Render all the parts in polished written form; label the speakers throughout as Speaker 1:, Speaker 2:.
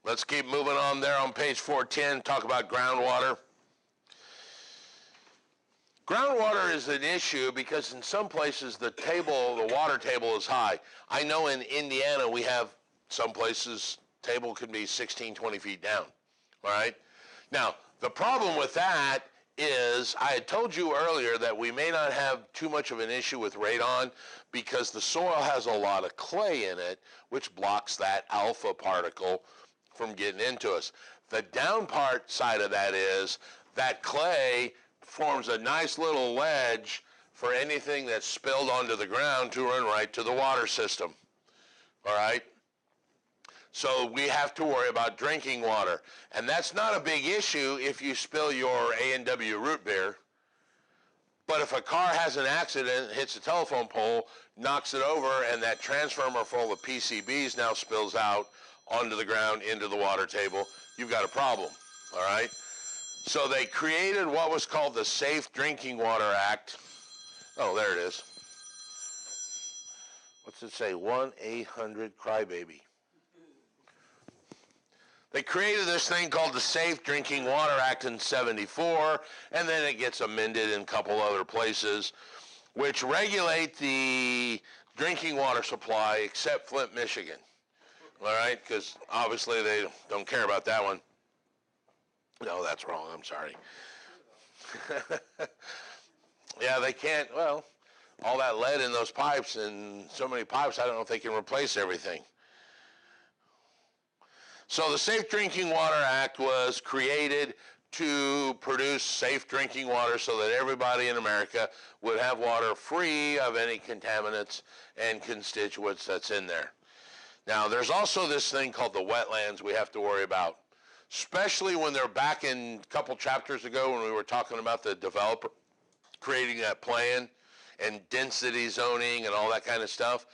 Speaker 1: Let's keep moving on there on page 410, talk about groundwater. Groundwater is an issue because in some places the water table is high. I know in Indiana we have some places table can be 16, 20 feet down, all right? Now, the problem with that is I had told you earlier that we may not have too much of an issue with radon because the soil has a lot of clay in it, which blocks that alpha particle from getting into us. The down part side of that is that clay forms a nice little ledge for anything that's spilled onto the ground to run right to the water system, all right? So we have to worry about drinking water. And that's not a big issue if you spill your A&W root beer. But if a car has an accident, hits a telephone pole, knocks it over, and that transformer full of PCBs now spills out onto the ground, into the water table, you've got a problem, all right? So they created what was called the Safe Drinking Water Act. Oh, there it is. What's it say? 1-800-CRYBABY. They created this thing called the Safe Drinking Water Act in '74, and then it gets amended in a couple other places, which regulate the drinking water supply except Flint, Michigan. All right, because obviously they don't care about that one. No, that's wrong. I'm sorry. Yeah, they can't. Well, all that lead in those pipes and so many pipes, I don't know if they can replace everything. So the Safe Drinking Water Act was created to produce safe drinking water so that everybody in America would have water free of any contaminants and constituents that's in there. Now, there's also this thing called the wetlands we have to worry about, especially when they're back in a couple chapters ago when we were talking about the developer creating that plan and density zoning and all that kind of stuff.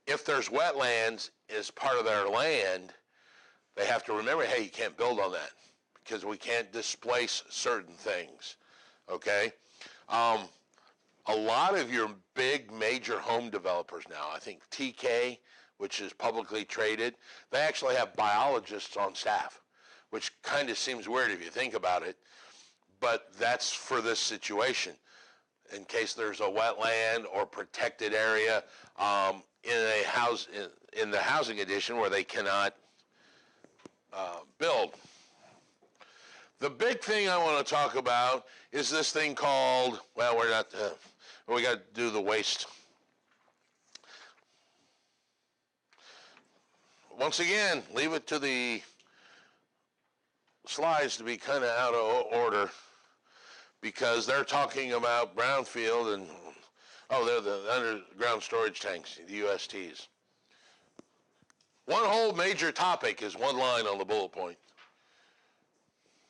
Speaker 1: If there's wetlands as part of their land, they have to remember, hey, you can't build on that because we can't displace certain things, okay? A lot of your big major home developers now, I think TK, which is publicly traded, they actually have biologists on staff, which kind of seems weird if you think about it, but that's for this situation. In case there's a wetland or protected area in the housing edition where they cannot build. The big thing I want to talk about is this thing called, well, we got to do the waste. Once again, leave it to the slides to be kind of out of order because they're talking about Brownfield and, oh, they're the underground storage tanks, the USTs. One whole major topic is one line on the bullet point.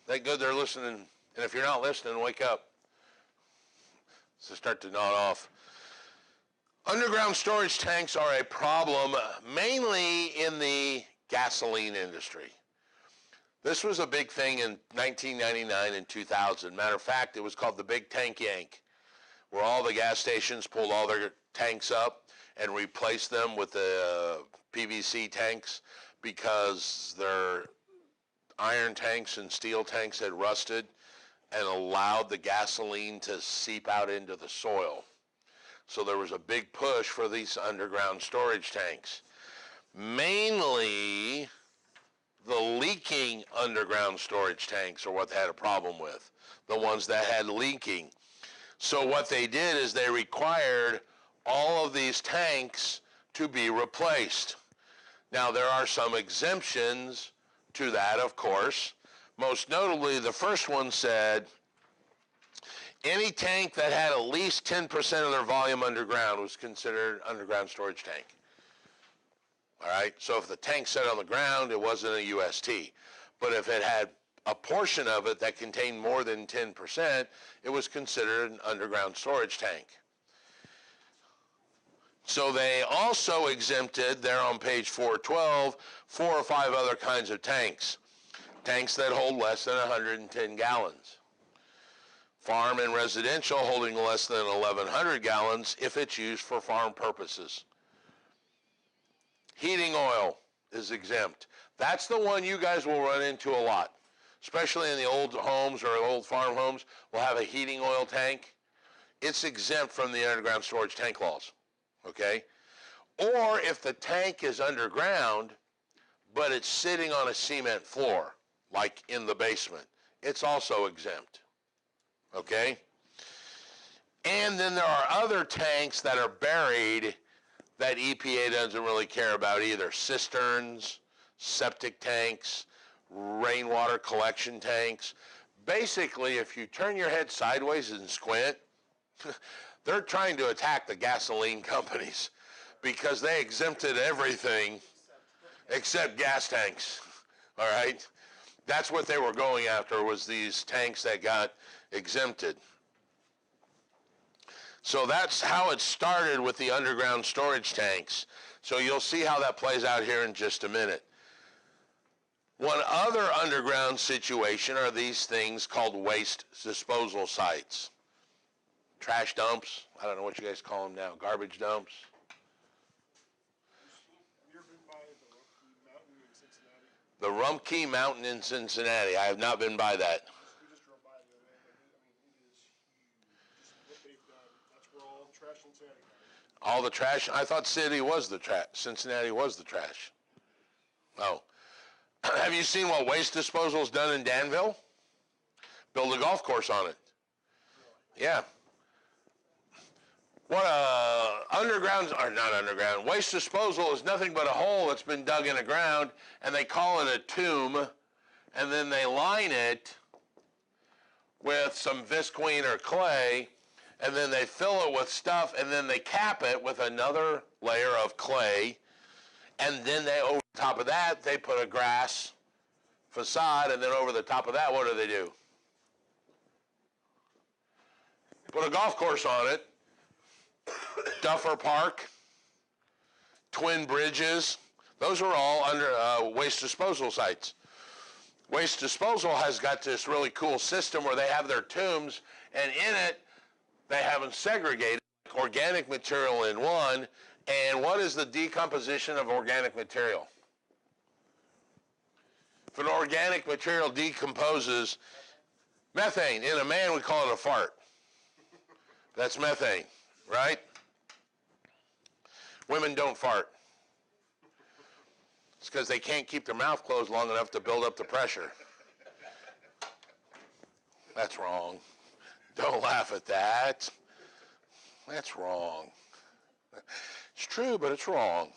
Speaker 1: Thank good they're listening, and if you're not listening, wake up. So start to nod off. Underground storage tanks are a problem mainly in the gasoline industry. This was a big thing in 1999 and 2000. Matter of fact, it was called the Big Tank Yank, where all the gas stations pulled all their tanks up and replaced them with the PVC tanks because their iron tanks and steel tanks had rusted and allowed the gasoline to seep out into the soil. So there was a big push for these underground storage tanks. Mainly the leaking underground storage tanks are what they had a problem with, the ones that had leaking. So what they did is they required all of these tanks to be replaced. Now there are some exemptions to that, of course. Most notably, the first one said any tank that had at least 10% of their volume underground was considered an underground storage tank. All right, so if the tank sat on the ground, it wasn't a UST. But if it had a portion of it that contained more than 10%, it was considered an underground storage tank. So they also exempted, there on page 412, 4 or 5 other kinds of tanks. Tanks that hold less than 110 gallons. Farm and residential holding less than 1,100 gallons if it's used for farm purposes. Heating oil, is exempt. That's the one you guys will run into a lot, especially in the old homes or old farm homes. We'll have a heating oil tank. It's exempt from the underground storage tank laws, okay? Or if the tank is underground, but it's sitting on a cement floor, like in the basement, it's also exempt, okay? And then there are other tanks that are buried that EPA doesn't really care about either. Cisterns, septic tanks, rainwater collection tanks. Basically, if you turn your head sideways and squint, they're trying to attack the gasoline companies because they exempted everything except gas tanks, all right? That's what they were going after, was these tanks that got exempted. So that's how it started with the underground storage tanks. So you'll see how that plays out here in just a minute. One other underground situation are these things called waste disposal sites. Trash dumps, I don't know what you guys call them now, garbage dumps.
Speaker 2: Have you ever been by the Rumpke Mountain in Cincinnati?
Speaker 1: The Rumpke Mountain in Cincinnati, I have not been by that.
Speaker 2: We just drove by the other day, but it is huge. Just what they've done. That's where all the trash in Cincinnati goes.
Speaker 1: All the trash? I thought Cincinnati was the trash. Oh. Have you seen what waste disposal is done in Danville? Build a golf course on it. Yeah. What waste disposal is nothing but a hole that's been dug in the ground, and they call it a tomb, and then they line it with some visqueen or clay, and then they fill it with stuff, and then they cap it with another layer of clay, and then over the top of that, they put a grass facade, and then over the top of that, what do? Put a golf course on it. Duffer Park, Twin Bridges, those are all under waste disposal sites. Waste disposal has got this really cool system where they have their tombs, and in it, they have them segregated, organic material in one. And what is the decomposition of organic material? If an organic material decomposes, methane, in a man we call it a fart. That's methane, right? Women don't fart. It's because they can't keep their mouth closed long enough to build up the pressure. That's wrong. Don't laugh at that. That's wrong. It's true, but it's wrong.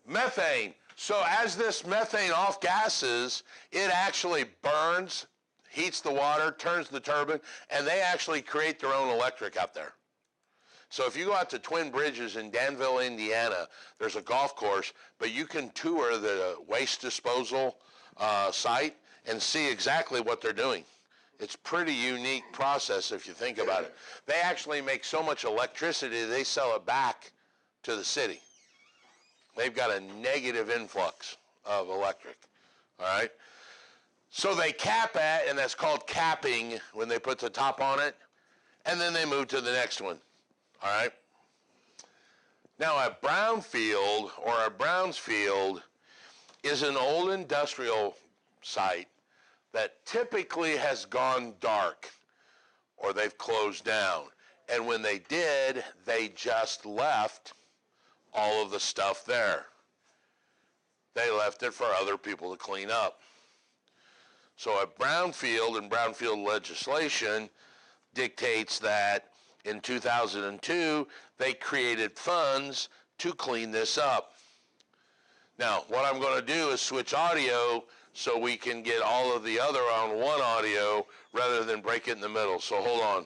Speaker 1: Methane. So as this methane off gases, it actually burns, heats the water, turns the turbine, and they actually create their own electric out there. So if you go out to Twin Bridges in Danville, Indiana, there's a golf course, but you can tour the waste disposal site and see exactly what they're doing. It's a pretty unique process if you think about it. They actually make so much electricity, they sell it back to the city. They've got a negative influx of electric, all right? So they cap it, and that's called capping when they put the top on it, and then they move to the next one, all right? Now a brownfield or a Brownsfield is an old industrial site that typically has gone dark or they've closed down. And when they did, they just left all of the stuff there. They left it for other people to clean up. So a brownfield and brownfield legislation dictates that in 2002, they created funds to clean this up. Now, what I'm going to do is switch audio so we can get all of the other on one audio rather than break it in the middle. So hold on.